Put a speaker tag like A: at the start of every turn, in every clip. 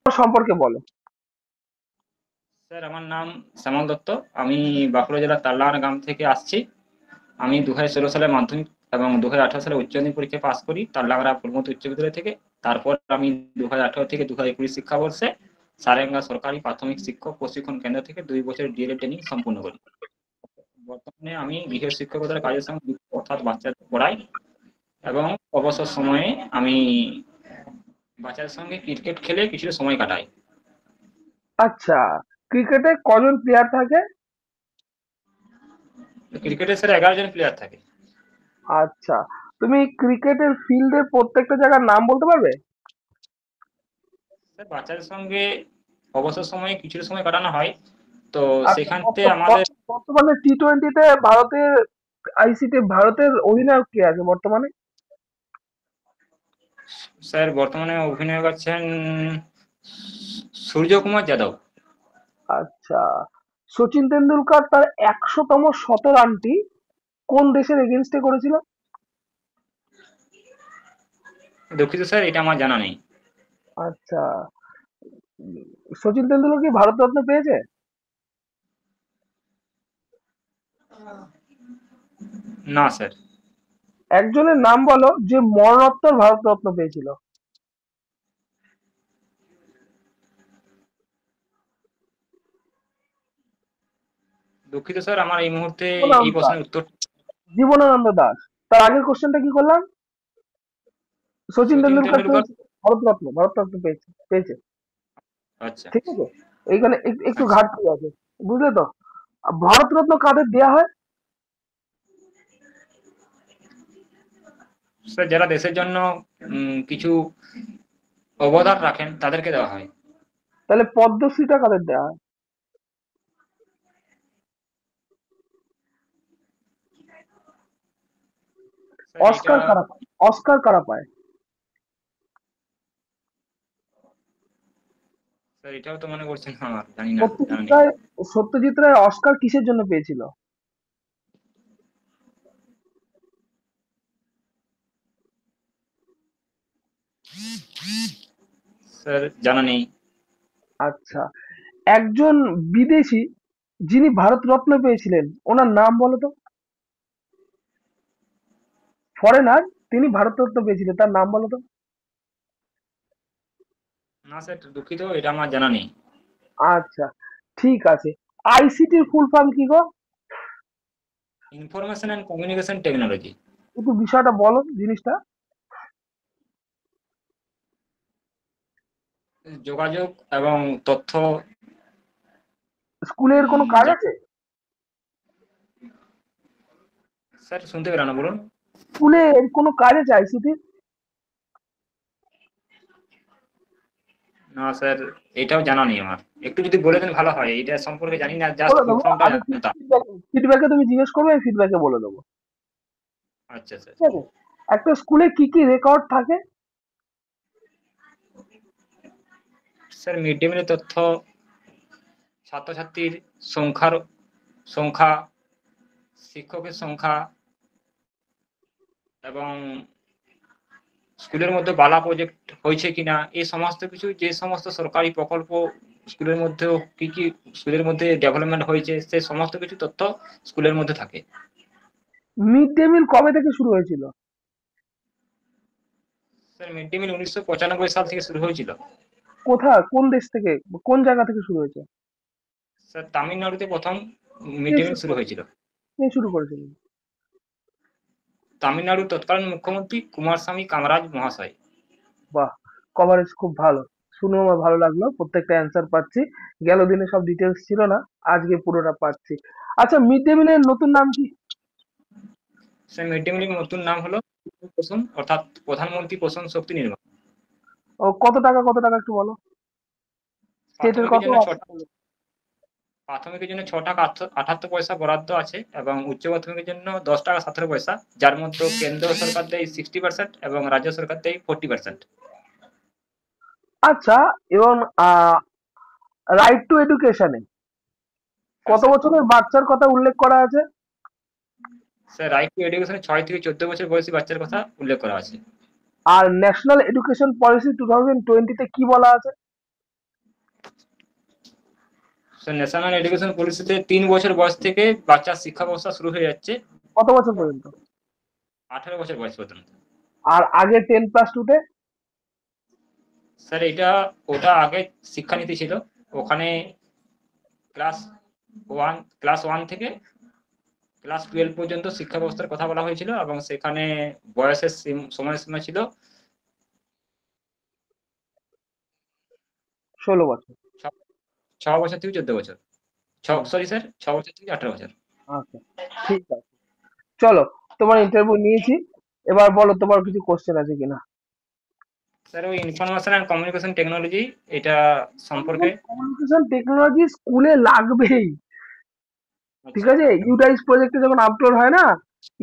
A: সম্পর্কে বলো।
B: স্যার আমার নাম শ্যামল দত্ত। আমি বাঁকুড়া জেলার তালডাঙ্গা গ্রাম থেকে আসছি। আমি 2016 সালে মাধ্যমিক এবং 2018 সালে উচ্চ মাধ্যমিক পরীক্ষা পাস করি তালডাঙ্গা ফুলমতি উচ্চ বিদ্যালয় থেকে। তারপর আমি 2018 থেকে 2020 শিক্ষাবর্ষে সারেঙ্গা সরকারি প্রাথমিক শিক্ষক প্রশিক্ষণ কেন্দ্র থেকে 2 বছর ডিএলএড ট্রেনিং সম্পূর্ণ করি। বর্তমানে আমি গৃহ শিক্ষকতার কাজের সঙ্গে যুক্ত, অর্থাৎ বাচ্চাদের পড়াই এবং অবসর সময়ে আমি বাচ্চাদের সঙ্গে ক্রিকেট খেলে কিছু সময় কাটাই।
A: আচ্ছা, ক্রিকেটে কজন প্লেয়ার থাকে?
B: ক্রিকেটে স্যার 11 জন প্লেয়ার থাকে।
A: আচ্ছা, তুমি ক্রিকেটের ফিল্ডের প্রত্যেকটা জায়গার নাম বলতে পারবে?
B: স্যার বাচ্চাদের সঙ্গে অবসর সময়ে কিছু সময় কাটানো হয়, তো
A: আচ্ছা,
B: সেখানতে আমাদের
A: বর্তমানে টি-টোয়েন্টিতে ভারতের আইসিতে ভারতের অধিনায়ক কে আছে বর্তমানে?
B: স্যার বর্তমানে অভিনয় করছেন সূর্যকুমার যাদব।
A: আচ্ছা, সচিন তেন্ডুলকার তার 100তম শতরানটি কোন দেশের এগেনস্টে করেছিল?
B: দুঃখিত স্যার, এটা আমার জানা নেই।
A: আচ্ছা, সচিন তেন্ডুলকর কি ভারতরত্ন পেয়েছে?
B: না স্যার।
A: একজনের নাম বলো যে মরণোত্তর ভারতরত্ন পেয়েছিল।
B: দুঃখিত স্যার, আমার এই মুহূর্তে এই
A: জীবনানন্দ দাস।
B: প্রশ্নের উত্তর।
A: জীবনানন্দ দাস। তার আগের কোশ্চেনটা কি করলাম? সচিন
B: সচিন
A: তেন্ডুলকার
B: তেন্ডুলকর।
A: পেয়েছে, ভারতরত্ন ভারতরত্ন পেয়েছে পেয়েছে।
B: আচ্ছা।
A: ঠিক আছে, এইখানে একটু
B: আচ্ছা
A: ঘাটতি আছে, বুঝলে তো? আর ভারতরত্ন কাদের দেয়া হয়?
B: স্যার, যারা দেশের জন্য কিছু অবদান রাখেন তাদেরকে দেওয়া হয়।
A: তাহলে পদ্মশ্রীটা কাদের দেয়া হয়?
B: স্যার এটা
A: অস্কার কারা পায়? অস্কার কারা পায়?
B: স্যার এটাও তো মনে করছেন, আমার জানি না, জানা
A: সত্যজিৎ
B: নেই।
A: রায়। সত্যজিৎ রায় অস্কার কিসের জন্য পেয়েছিল?
B: স্যার জানা নেই।
A: আচ্ছা, একজন বিদেশি যিনি ভারতরত্ন পেয়েছিলেন ওনার নাম বলো তো। ফরেনার, তিনি ভারতরত্ন পেয়েছিলেন, তার নাম বলো তো।
B: না স্যার, দুঃখিত, এটা আমার জানা নেই।
A: আচ্ছা, ঠিক আছে। আইসিটির ফুল ফর্ম কি গো?
B: Information and communication technology.
A: একটু বিষয়টা বলো জিনিসটা।
B: যোগাযোগ এবং তথ্য।
A: স্কুলের কোনো কাজ আছে?
B: স্যার শুনতে পেলাম না, বলুন।
A: স্কুলের কোনো কাজ আছে আইসিটির?
B: না স্যার, এটাও জানা নেই আমার। একটু যদি বলে দেন ভালো হয়, এটা সম্পর্কে জানি না, জাস্ট
A: বলে
B: ফুল
A: দেবো,
B: ফর্মটা
A: আমি
B: জানতাম।
A: ফিডব্যাকে তুমি জিজ্ঞেস করবে, আমি ফিডব্যাকে বলে দেবো।
B: আচ্ছা স্যার।
A: ঠিক আছে, একটা স্কুলে কি কি রেকর্ড থাকে?
B: স্যার মিড ডে মিলের তথ্য, ছাত্রছাত্রীর সংখ্যা, শিক্ষকের সংখ্যা, এবং স্কুলের মধ্যে বালা প্রজেক্ট হয়েছে কিনা, এই সমস্ত কিছু, যে সমস্ত সরকারি প্রকল্প স্কুলের মধ্যে, কি কি স্কুলের মধ্যে ডেভেলপমেন্ট হয়েছে, সেই সমস্ত কিছু তথ্য স্কুলের মধ্যে থাকে।
A: মিড ডে মিল কবে থেকে শুরু হয়েছিল?
B: স্যার মিড ডে মিল 1995 সাল থেকে শুরু হয়েছিল।
A: কোথায়, কোন দেশ থেকে, কোন জায়গা থেকে শুরু হয়েছে?
B: স্যার তামিলনাড়ুতে প্রথম মিড
A: কে
B: ডে মিল
A: শুরু
B: শুরু
A: করেছিল?
B: হয়েছিল।
A: কে শুরু করেছিল?
B: তামিলনাড়ুর তৎকালীন মুখ্যমন্ত্রী কুমারস্বামী কামারাজ মহাশয়।
A: বাহ, কভারেজ খুব ভালো। শুনে আমার ভালো লাগলো, প্রত্যেকটা অ্যান্সার পাচ্ছি। গেল দিনে সব ডিটেলস ছিল না, আজকে পুরোটা পাচ্ছি। আচ্ছা, মিড ডে মিলের নতুন নাম কি?
B: স্যার মিড ডে মিলের নতুন নাম হলো পোষণ, অর্থাৎ প্রধানমন্ত্রী পোষণ শক্তি নির্মাণ।
A: ও, কত টাকা একটু বলো। স্টেটের
B: প্রাথমিকের
A: কত?
B: জন্য প্রাথমিকের জন্য 6 টাকা 78 পয়সা বরাদ্দ আছে, এবং উচ্চ মাধ্যমিকের জন্য 10 টাকা 17 পয়সা, যার মধ্যে কেন্দ্র সরকার দেয় 60% এবং রাজ্য সরকার দেয় 40%।
A: আচ্ছা, এবং রাইট টু এডুকেশনে
B: হ্যাঁ
A: কত
B: স্যার।
A: বছরের বাচ্চার কথা উল্লেখ করা আছে?
B: স্যার রাইট টু এডুকেশনে 6 থেকে 14 বছর বয়সী বাচ্চার কথা উল্লেখ করা আছে।
A: আর ন্যাশনাল এডুকেশন পলিসি 2020-তে কি বলা আছে?
B: ন্যাশনাল এডুকেশন পলিসিতে 3 বছর বয়স থেকে বাচ্চার শিক্ষা ব্যবস্থা শুরু হয়ে যাচ্ছে,
A: কত বছর পর্যন্ত?
B: 18 বছর বয়স পর্যন্ত।
A: আর আগে 10+2 তে?
B: স্যার ওটা আগে শিক্ষানীতি ছিল, ওখানে ক্লাস ক্লাস 1 থেকে ক্লাস 12 পর্যন্ত শিক্ষা ব্যবস্থার কথা বলা হয়েছিল, এবং সেখানে বয়সের সময়সীমা ছিল
A: 16 বছর।
B: 6 বছর থেকে 14 বছর।
A: হুম,
B: সরি স্যার, 6 বছর থেকে 18 বছর।
A: আচ্ছা, ঠিক আছে। চলো, তোমার ইন্টারভিউ নিয়েছি, এবার বলো তোমার কিছু কোশ্চেন আছে কিনা।
B: স্যার ওই ইনফরমেশন অ্যান্ড কমিউনিকেশন টেকনোলজি এটা সম্পর্কে।
A: কমিউনিকেশন টেকনোলজি স্কুলে লাগবেই, ঠিক
B: আচ্ছা।
A: আছে? ইউডাইস প্রজেক্টে যখন আপলোড হয় না,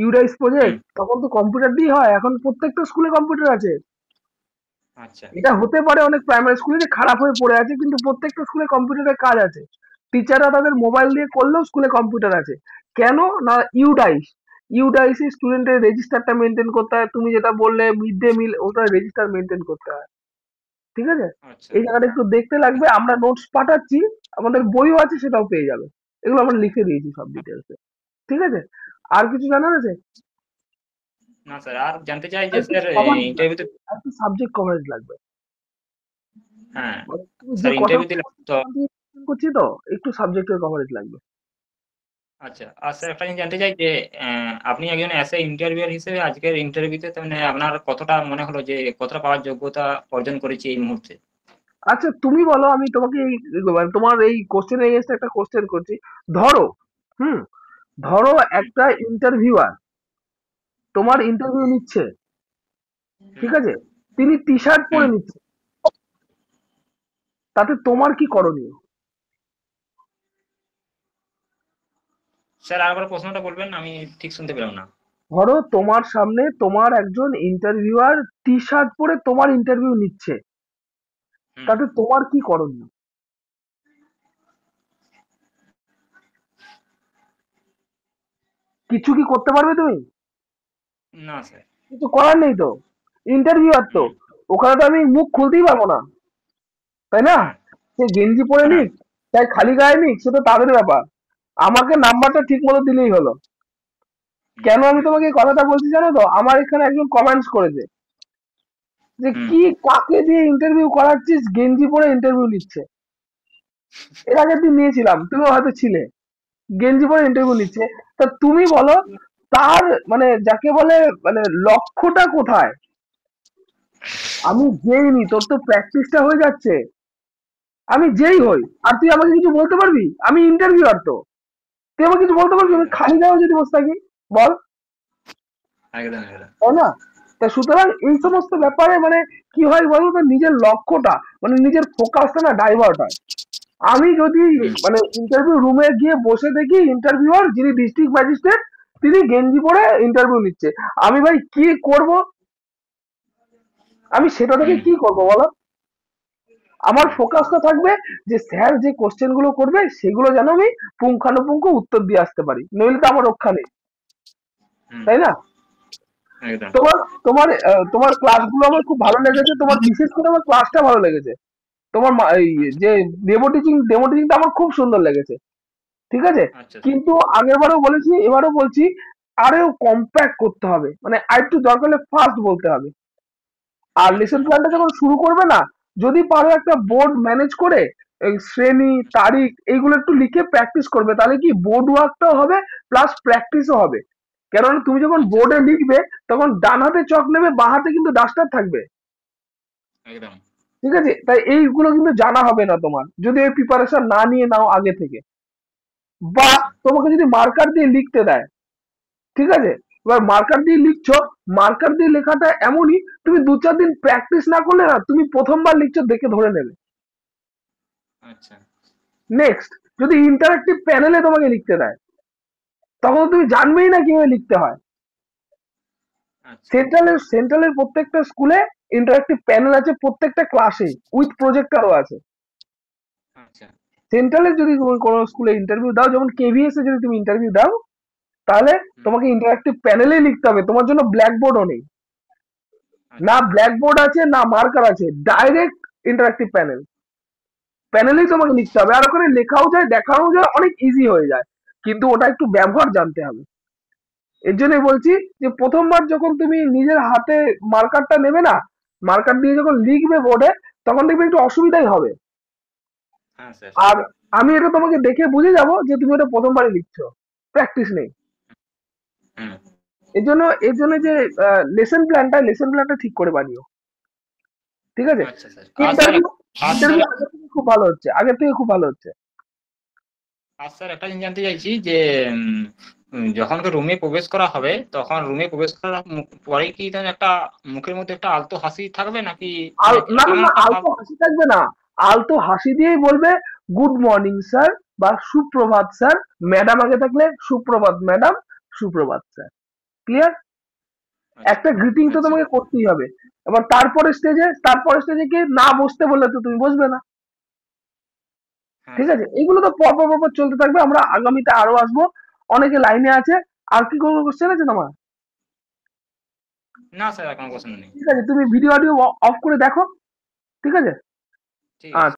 A: ইউডাইস
B: হুম।
A: প্রজেক্ট, তখন তো কম্পিউটার দিয়ে হয়। এখন প্রত্যেকটা স্কুলে কম্পিউটার আছে।
B: আচ্ছা।
A: এটা হতে পারে অনেক প্রাইমারি স্কুলে যে খারাপ হয়ে পড়ে আছে, কিন্তু প্রত্যেকটা স্কুলে কম্পিউটারের কাজ আছে। টিচাররা তাদের মোবাইল দিয়ে করলেও স্কুলে কম্পিউটার আছে। কেন না, ইউডাইস, ইউডাইসে স্টুডেন্টের রেজিস্টারটা মেনটেন করতে হয়। তুমি যেটা বললে মিড ডে মিল, ওটা রেজিস্টার মেনটেন করতে হয়, ঠিক আছে?
B: আচ্ছা।
A: এই জায়গাটা একটু দেখতে লাগবে, আমরা নোটস পাঠাচ্ছি, আমাদের বইও আছে, সেটাও পেয়ে যাবে। এগুলো আমরা লিখে দিয়েছি সব ডিটেলসে, ঠিক আছে? আর কিছু জানার আছে?
B: না স্যার, আর জানতে চাই
A: আর
B: যে
A: একটু
B: স্যার
A: কভারেজ লাগবে,
B: ইন্টারভিউতে।
A: আর একটু সাবজেক্ট কভারেজ লাগবে।
B: হ্যাঁ
A: মানে তুমি যে
B: স্যার,
A: কথাগুলো
B: ইন্টারভিউতে
A: বলছো
B: তো।
A: তখন থেকে explain করছি তো, একটু সাবজেক্টের কভারেজ লাগবে।
B: আচ্ছা, আর স্যার একটা জিনিস জানতে চাই যে আপনি একজন অ্যাজ এ ইন্টারভিউয়ার হিসেবে আজকের ইন্টারভিউতে মানে আপনার কতটা মনে হলো যে কতটা পাওয়ার যোগ্যতা অর্জন করেছি এই মুহূর্তে?
A: আচ্ছা, তুমি বলো, আমি তোমাকে মানে তোমার এই কোশ্চেন এগেইনস্ট একটা কোশ্চেন করছি। ধরো, হুম, ধরো
B: হুম।
A: একটা ইন্টারভিউয়ার তোমার ইন্টারভিউ নিচ্ছে, ঠিক
B: হুম।
A: আছে? তিনি টি শার্ট পরে
B: হুম।
A: নিচ্ছে, তাতে তোমার কি করণীয়?
B: স্যার আরেকবার প্রশ্নটা বলবেন, আমি ঠিক শুনতে পেলাম না।
A: ধরো তোমার সামনে তোমার একজন ইন্টারভিউয়ার টি শার্ট পরে তোমার ইন্টারভিউ নিচ্ছে,
B: হুম।
A: তাতে তোমার কি করণীয়? কিছু কি করতে পারবে তুমি?
B: না স্যার।
A: কিছু করার নেই তো, ইন্টারভিউয়ার তো,
B: হুম।
A: ওখানে তো আমি মুখ খুলতেই পারবো না, তাই না?
B: হ্যাঁ।
A: সে গেঞ্জি পরে
B: হ্যাঁ।
A: নিক, চাই খালি গায়ে নিক, সে তো তাদের ব্যাপার। আমাকে নাম্বারটা ঠিক মতো দিলেই হলো।
B: হুম।
A: কেন আমি তোমাকে এই কথাটা বলছি জানো তো? আমার এখানে একজন কমেন্টস করেছে যে
B: হুম।
A: কি, কাকে দিয়ে ইন্টারভিউ করাচ্ছিস, গেঞ্জি পরে ইন্টারভিউ নিচ্ছে। এর আগের দিন নিয়েছিলাম, তুমিও হয়তো ছিলে, গেঞ্জি পরে ইন্টারভিউ নিচ্ছে। তা তুমি বলো, তার মানে যাকে বলে মানে লক্ষ্যটা কোথায়? আমি যেই নি, তোর তো প্র্যাকটিসটা হয়ে যাচ্ছে, আমি যেই
B: হুম।
A: হই, আর তুই আমাকে কিছু বলতে পারবি? আমি ইন্টারভিউয়ার তো, তুই আমাকে কিছু বলতে পারবি? আমি
B: একদম।
A: খালি গায়েও যদি বসে থাকি, বল,
B: একদম। একদম।
A: তাই না? তা সুতরাং এই সমস্ত ব্যাপারে মানে কি হয় বলতো, নিজের লক্ষ্যটা মানে নিজের ফোকাসটা না ডাইভার্ট হয়। আমি যদি
B: হুম।
A: মানে ইন্টারভিউ রুমে গিয়ে বসে দেখি ইন্টারভিউয়ার যিনি ডিস্ট্রিক্ট ম্যাজিস্ট্রেট, তিনি গেঞ্জি পরে ইন্টারভিউ নিচ্ছে, আমি ভাই কি করব? আমি সেটা থেকে
B: হুম।
A: কি করব বলো? আমার
B: হুম।
A: ফোকাসটা থাকবে যে স্যার যে কোশ্চেন গুলো করবে সেগুলো যেন আমি পুঙ্খানুপুঙ্খ উত্তর দিয়ে আসতে পারি, নইলে তো আমার রক্ষা নেই,
B: হুম।
A: তাই না?
B: একদম।
A: তোমার তোমার তোমার ক্লাসগুলো আমার খুব ভালো লেগেছে, তোমার বিশেষ করে আমার ক্লাসটা ভালো লেগেছে। তোমার এই
B: আচ্ছা।
A: যে ডেমো টিচিংটা আমার খুব সুন্দর লেগেছে, ঠিক আছে?
B: আচ্ছা স্যার।
A: কিন্তু আগের বারও বলেছি, এবারও বলছি, আরো কম্প্যাক্ট করতে হবে, মানে আরেকটু দরকার হলে ফাস্ট বলতে হবে। আর
B: আচ্ছা।
A: লেসন প্ল্যানটা যখন শুরু করবে না, যদি পারো একটা বোর্ড ম্যানেজ করে এই শ্রেণী তারিখ এইগুলো একটু লিখে প্র্যাকটিস করবে, তাহলে কি বোর্ড ওয়ার্কটাও হবে, প্লাস প্র্যাকটিসও হবে। কেননা তুমি যখন
B: আচ্ছা
A: বোর্ডে
B: স্যার।
A: লিখবে, তখন ডান হাতে চক নেবে, বাঁ হাতে কিন্তু ডাস্টার থাকবে,
B: একদম।
A: ঠিক আছে? তাই এইগুলো কিন্তু জানা হবে না তোমার, যদি এই প্রিপারেশন না নিয়ে নাও আগে থেকে। বা
B: আচ্ছা।
A: তোমাকে যদি মার্কার দিয়ে লিখতে দেয়, ঠিক আছে, এবার মার্কার দিয়ে লিখছো, মার্কার দিয়ে লেখাটা এমনই, তুমি 2-4 দিন প্র্যাকটিস না করলে না, তুমি প্রথমবার লিখছো দেখে ধরে নেবে।
B: আচ্ছা।
A: নেক্সট, যদি ইন্টারেক্টিভ প্যানেলে তোমাকে লিখতে দেয়, তখন তুমি জানবেই না কিভাবে লিখতে হয়।
B: আচ্ছা।
A: সেন্ট্রালের প্রত্যেকটা স্কুলে ইন্টারেক্টিভ প্যানেল আছে, প্রত্যেকটা ক্লাসে উইথ প্রজেক্টরও আছে।
B: আচ্ছা।
A: সেন্ট্রালে যদি তুমি কোনো স্কুলে ইন্টারভিউ দাও, যেমন কেভিএস এ যদি তুমি ইন্টারভিউ দাও, তাহলে
B: হুম।
A: তোমাকে ইন্টারেক্টিভ প্যানেলেই লিখতে হবে, তোমার জন্য ব্ল্যাক বোর্ডও নেই। না
B: আচ্ছা।
A: ব্ল্যাক বোর্ড আছে, না মার্কার আছে, ডাইরেক্ট ইন্টারেক্টিভ প্যানেল। প্যানেলেই তোমাকে লিখতে হবে, আর ওখানে লেখাও যায় দেখাও যায়, অনেক ইজি হয়ে যায়, কিন্তু ওটা একটু ব্যবহার জানতে হবে। এর জন্যই বলছি যে প্রথমবার যখন তুমি নিজের হাতে মার্কারটা নেবে না, মার্কার দিয়ে যখন লিখবে বোর্ডে, তখন দেখবে একটু অসুবিধাই হবে।
B: হ্যাঁ স্যার।
A: আর আমি এটা তোমাকে দেখে বুঝে যাব যে তুমি এটা প্রথমবারই লিখছো, প্র্যাকটিস নেই।
B: হুম।
A: এর জন্য যে লেসন প্ল্যানটা ঠিক করে বানিও, ঠিক আছে?
B: আচ্ছা স্যার।
A: ইন্টারভিউ
B: আর স্যার
A: ইন্টারভিউ আগের থেকে খুব ভালো হচ্ছে, আগের থেকে খুব ভালো হচ্ছে।
B: একটা জিনিস জানতে চাইছি যে যখন রুমে প্রবেশ করা হবে, তখন রুমে প্রবেশ করার পরে কি যেন একটা মুখের মধ্যে একটা আলতো হাসি থাকবে, নাকি মানে
A: না না
B: কেমন
A: না,
B: একটা ভাব?
A: আলতো হাসি থাকবে না। আলতো হাসি দিয়েই বলবে গুড মর্নিং স্যার বা সুপ্রভাত স্যার। ম্যাডাম আগে থাকলে সুপ্রভাত ম্যাডাম, সুপ্রভাত স্যার। ক্লিয়ার?
B: আচ্ছা
A: একটা গ্রিটিং তো
B: আচ্ছা।
A: তোমাকে করতেই হবে। এবার তারপরে স্টেজে কি না বসতে বললে তো তুমি বসবে না।
B: হ্যাঁ
A: ঠিক
B: স্যার।
A: আছে, এগুলো তো পরপর চলতে থাকবে, আমরা আগামীতে আরো আসবো। অনেকে লাইনে আছে। আর কি কোনো কোশ্চেন আছে তোমার?
B: না স্যার, আর কোনো প্রশ্ন নেই।
A: ঠিক আছে, তুমি ভিডিও অডিও অফ করে দেখো। ঠিক আছে।
B: ঠিক আছে।